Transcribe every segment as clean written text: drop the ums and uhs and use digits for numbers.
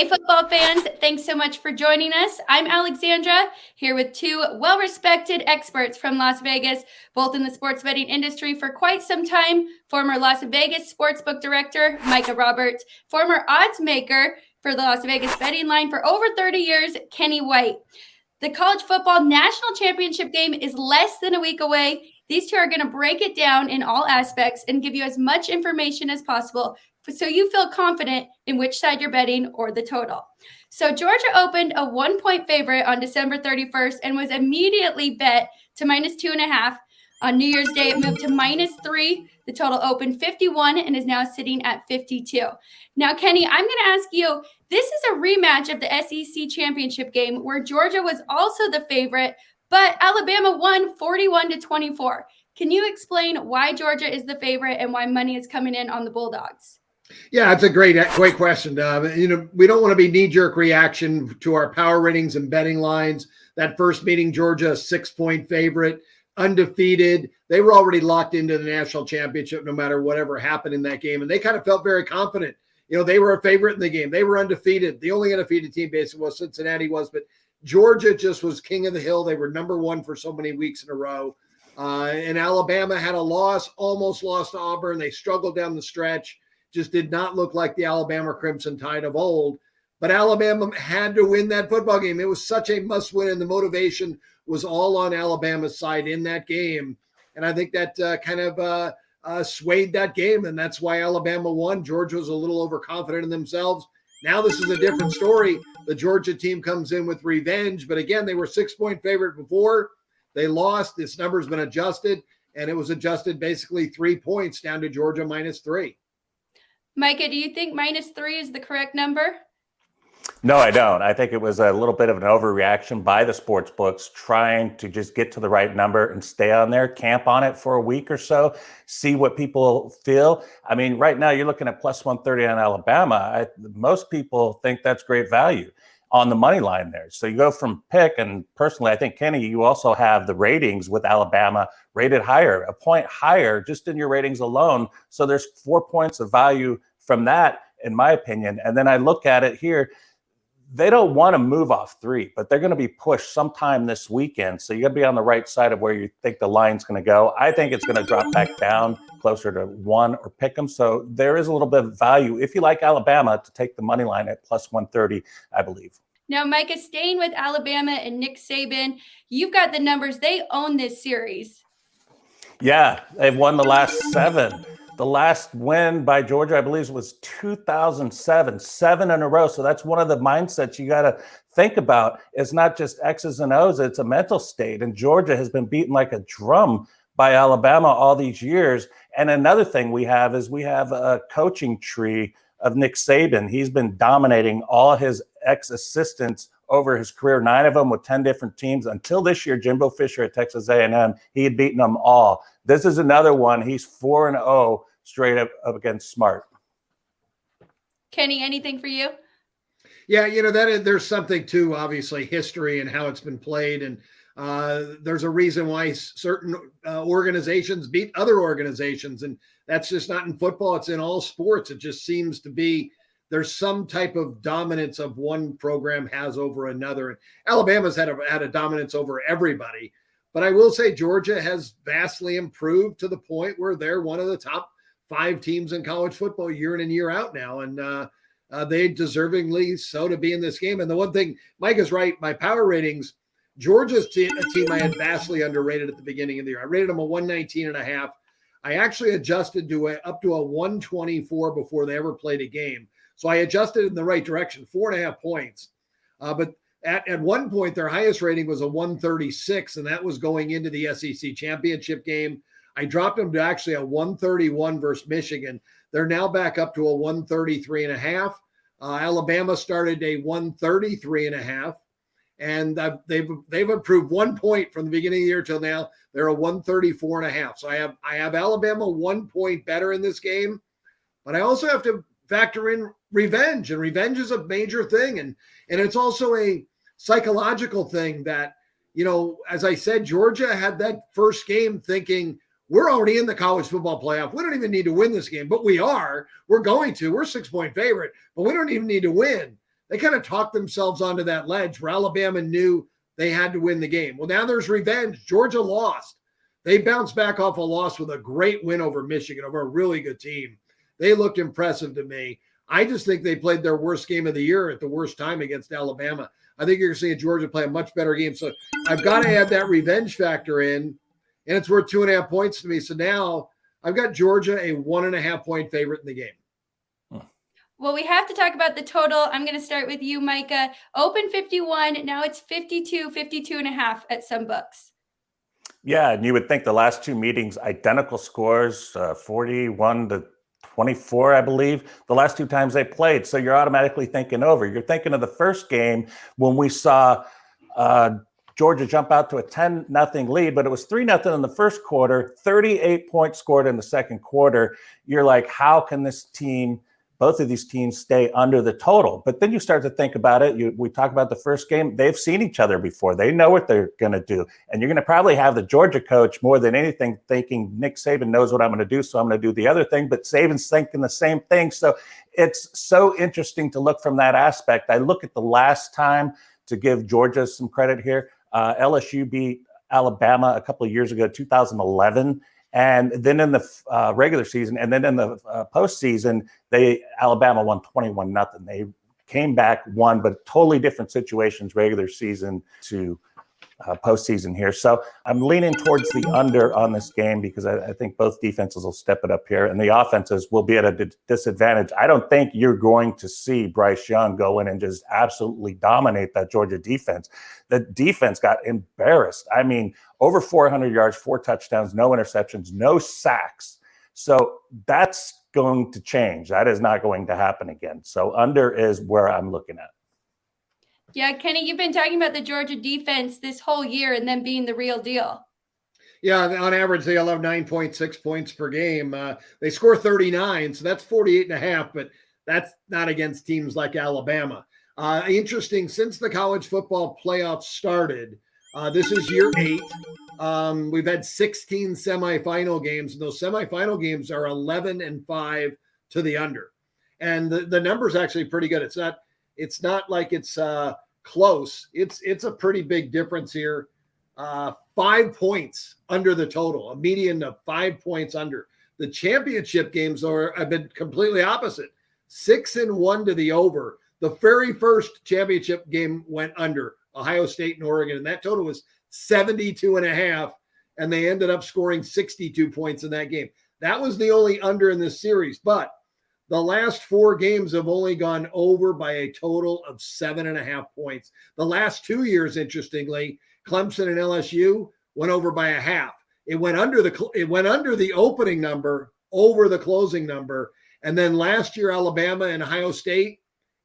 Hey, football fans, thanks so much for joining us. I'm Alexandra, here with two well-respected experts from Las Vegas, both in the sports betting industry for quite some time. Former Las Vegas sportsbook director, Micah Roberts, former oddsmaker for the Las Vegas betting line for over 30 years, Kenny White. The college football national championship game is less than a week away. These two are going to break it down in all aspects and give you as much information as possible so you feel confident in which side you're betting or the total. So Georgia opened a 1-point favorite on December 31st and was immediately bet to -2.5. On New Year's Day, it moved to -3. The total opened 51 and is now sitting at 52. Now, Kenny, I'm going to ask you, this is a rematch of the SEC championship game where Georgia was also the favorite, but Alabama won 41-24. Can you explain why Georgia is the favorite and why money is coming in on the Bulldogs? Yeah, it's a great question. We don't want to be knee-jerk reaction to our power ratings and betting lines. That first meeting, Georgia, a 6-point favorite, undefeated. They were already locked into the national championship no matter whatever happened in that game, and they kind of felt very confident. They were a favorite in the game. They were undefeated. The only undefeated team basically was Cincinnati but Georgia just was king of the hill. They were number one for so many weeks in a row. And Alabama had a loss, almost lost to Auburn. They struggled down the stretch. Just did not look like the Alabama Crimson Tide of old. But Alabama had to win that football game. It was such a must win, and the motivation was all on Alabama's side in that game. And I think that swayed that game, and that's why Alabama won. Georgia was a little overconfident in themselves. Now this is a different story. The Georgia team comes in with revenge, but again, they were 6-point favorite before. They lost. This number's been adjusted, and it was adjusted basically 3 points down to Georgia -3. Micah, do you think -3 is the correct number? No, I don't. I think it was a little bit of an overreaction by the sports books trying to just get to the right number and stay on there, camp on it for a week or so, see what people feel. I mean, right now you're looking at +130 on Alabama. Most people think that's great value on the money line there. So you go from pick, and personally, I think, Kenny, you also have the ratings with Alabama rated higher, a point higher just in your ratings alone. So there's 4 points of value from that, in my opinion. And then I look at it here. They don't want to move off 3, but they're going to be pushed sometime this weekend. So you got to be on the right side of where you think the line's going to go. I think it's going to drop back down closer to 1 or pick them. So there is a little bit of value if you like Alabama to take the money line at +130, I believe. Now, Micah, staying with Alabama and Nick Saban, you've got the numbers. They own this series. Yeah, they've won the last 7. The last win by Georgia, I believe, was 2007, 7 in a row. So that's one of the mindsets you got to think about. It's not just X's and O's, it's a mental state. And Georgia has been beaten like a drum by Alabama all these years. And another thing we have is we have a coaching tree of Nick Saban. He's been dominating all his ex-assistants over his career, 9 of them with 10 different teams. Until this year, Jimbo Fisher at Texas A&M, he had beaten them all. This is another one. He's 4-0 straight up against Smart. Kenny, anything for you? Yeah, there's something to, obviously, history and how it's been played. And there's a reason why certain organizations beat other organizations. And that's just not in football. It's in all sports. It just seems to be there's some type of dominance of one program has over another. And Alabama's had a dominance over everybody. But I will say Georgia has vastly improved to the point where they're one of the top 5 teams in college football year in and year out now. And they deservingly so to be in this game. And the one thing, Mike is right, my power ratings, Georgia's a team I had vastly underrated at the beginning of the year. I rated them a 119.5. I actually adjusted to up to a 124 before they ever played a game. So I adjusted in the right direction, 4.5 points. But at one point, their highest rating was a 136, and that was going into the SEC championship game. I dropped them to actually a 131 versus Michigan. They're now back up to a 133.5. Alabama started a 133.5, and they've improved 1 point from the beginning of the year till now. They're a 134.5. So I have Alabama 1 point better in this game, but I also have to factor in revenge, and revenge is a major thing, and it's also a psychological thing that, as I said, Georgia had that first game thinking we're already in the college football playoff. We don't even need to win this game, but we are. We're going to. We're 6-point favorite, but we don't even need to win. they kind of talked themselves onto that ledge where Alabama knew they had to win the game. Well, now there's revenge. Georgia lost. They bounced back off a loss with a great win over Michigan, over a really good team. They looked impressive to me. I just think they played their worst game of the year at the worst time against Alabama. I think you're seeing Georgia play a much better game. So I've got to add that revenge factor in, and it's worth 2.5 points to me. So now I've got Georgia a 1.5 point favorite in the game. Well, we have to talk about the total. I'm going to start with you, Micah. Open 51. Now it's 52.5 at some books. Yeah, and you would think the last two meetings, identical scores, 41-24, I believe, the last two times they played. So you're automatically thinking over. You're thinking of the first game when we saw Georgia jump out to a 10-0 lead, but it was 3-0 in the first quarter, 38 points scored in the second quarter. You're like, how can this team, both of these teams, stay under the total? But then you start to think about it. We talk about the first game. They've seen each other before. They know what they're going to do. And you're going to probably have the Georgia coach more than anything thinking Nick Saban knows what I'm going to do, so I'm going to do the other thing. But Saban's thinking the same thing. So it's so interesting to look from that aspect. I look at the last time, to give Georgia some credit here. LSU beat Alabama a couple of years ago, 2011. And then in the regular season, and then in the postseason, Alabama won 21-0. They came back, won, but totally different situations, regular season to postseason here. So I'm leaning towards the under on this game because I think both defenses will step it up here, and the offenses will be at a disadvantage. I don't think you're going to see Bryce Young go in and just absolutely dominate that Georgia defense. The defense got embarrassed. I mean, over 400 yards, 4 touchdowns, no interceptions, no sacks. So that's going to change. That is not going to happen again. So under is where I'm looking at. Yeah, Kenny, you've been talking about the Georgia defense this whole year and then being the real deal. Yeah, on average, they allow 9.6 points per game. They score 39, so that's 48.5, but that's not against teams like Alabama. Interesting, since the college football playoffs started, this is year 8. We've had 16 semifinal games, and those semifinal games are 11-5 to the under. And the number's actually pretty good. It's not like it's close. It's a pretty big difference here. 5 points under the total, a median of 5 points under. The championship games have been completely opposite. 6-1 to the over. The very first championship game went under, Ohio State and Oregon, and that total was 72.5, and they ended up scoring 62 points in that game. That was the only under in this series, but the last 4 games have only gone over by a total of 7.5 points. The last 2 years, interestingly, Clemson and LSU went over by a half. It went under the opening number, over the closing number. And then last year, Alabama and Ohio State,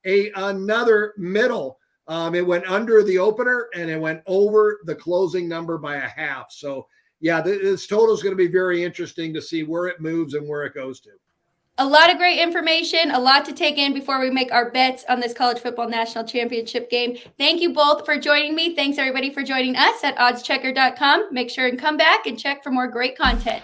another middle. It went under the opener and it went over the closing number by a half. So yeah, this total is going to be very interesting to see where it moves and where it goes to. A lot of great information, a lot to take in before we make our bets on this college football national championship game. Thank you both for joining me. Thanks everybody for joining us at oddschecker.com. Make sure and come back and check for more great content.